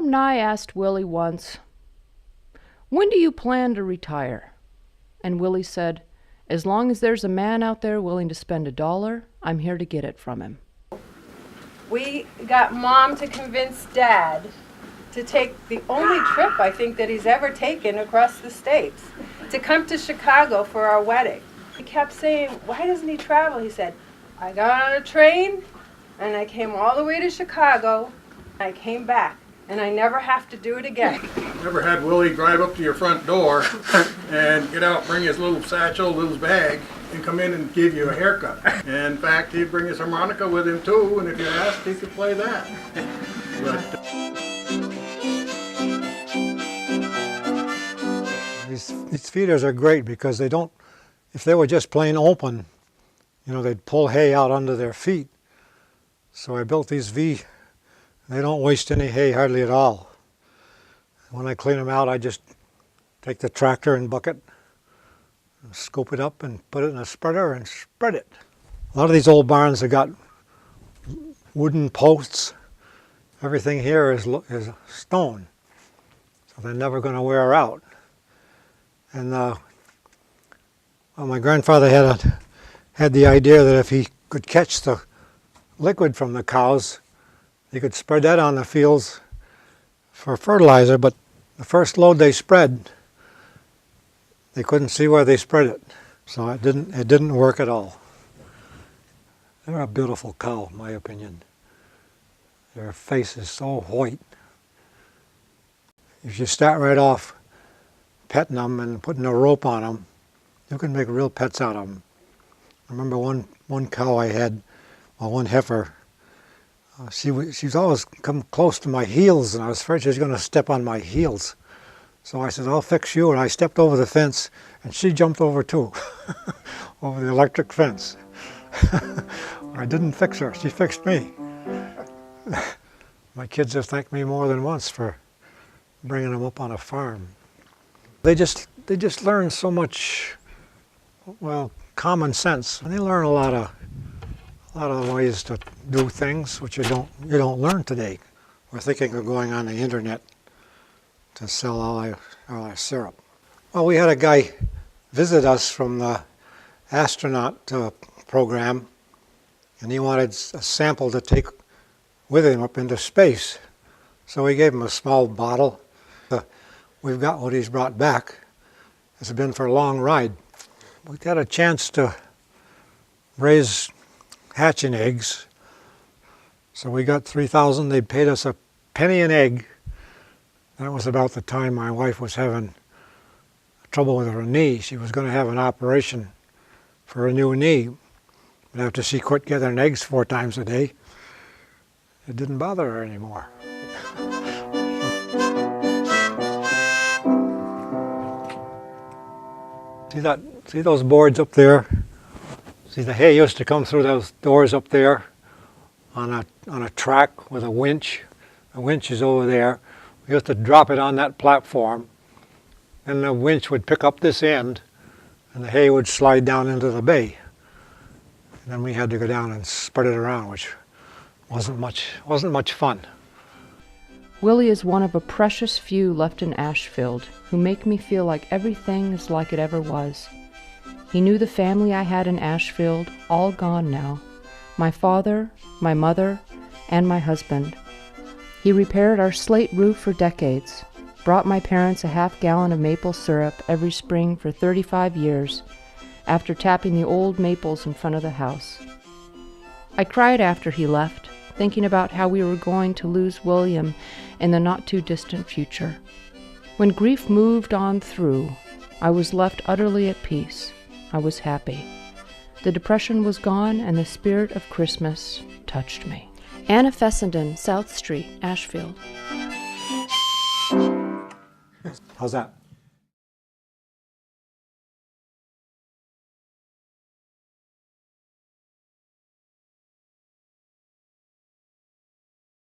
Norm Nye asked Willie once, "When do you plan to retire?" And Willie said, "As long as there's a man out there willing to spend $1, I'm here to get it from him." We got Mom to convince Dad to take the only trip I think that he's ever taken across the states, to come to Chicago for our wedding. He kept saying, "Why doesn't he travel?" He said, "I got on a train and I came all the way to Chicago. I came back and I never have to do it again." Never had Willie drive up to your front door and get out, bring his little satchel, little bag, and come in and give you a haircut. And in fact, he'd bring his harmonica with him too, and if you asked, he could play that. But, These feeders are great because they don't, if they were just plain open, you know, they'd pull hay out under their feet. So I built these V. They don't waste any hay hardly at all. When I clean them out, I just take the tractor and bucket, and scoop it up and put it in a spreader and spread it. A lot of these old barns have got wooden posts. Everything here is stone, so they're never going to wear out. And well, my grandfather had the idea that if he could catch the liquid from the cows, he could spread that on the fields for fertilizer, but the first load they spread, they couldn't see where they spread it. So it didn't work at all. They're a beautiful cow, in my opinion. Their face is so white. If you start right off petting them and putting a rope on them, you can make real pets out of them. I remember one cow I had, well, one heifer, she's always come close to my heels, and I was afraid she was going to step on my heels. So I said, "I'll fix you," and I stepped over the fence, and she jumped over too, over the electric fence. I didn't fix her, she fixed me. My kids have thanked me more than once for bringing them up on a farm. They just learn so much, well, common sense, and they learn a lot of ways to do things which you don't learn today. We're thinking of going on the internet to sell all our syrup. Well, we had a guy visit us from the astronaut program, and he wanted a sample to take with him up into space. So we gave him a small bottle. We've got what he's brought back. It's been for a long ride. We got a chance to raise hatching eggs. So we got 3,000. They paid us a penny an egg. That was about the time my wife was having trouble with her knee. She was going to have an operation for a new knee. But after she quit getting eggs 4 times a day, it didn't bother her anymore. See those boards up there? See, the hay used to come through those doors up there on a track with a winch. The winch is over there. We used to drop it on that platform, and the winch would pick up this end, and the hay would slide down into the bay. And then we had to go down and spread it around, which wasn't much fun. Willie is one of a precious few left in Ashfield who make me feel like everything is like it ever was. He knew the family I had in Ashfield, all gone now. My father, my mother, and my husband. He repaired our slate roof for decades, brought my parents a half-gallon of maple syrup every spring for 35 years, after tapping the old maples in front of the house. I cried after he left, thinking about how we were going to lose William in the not-too-distant future. When grief moved on through, I was left utterly at peace. I was happy. The depression was gone, and the spirit of Christmas touched me. Anna Fessenden, South Street, Ashfield. How's that?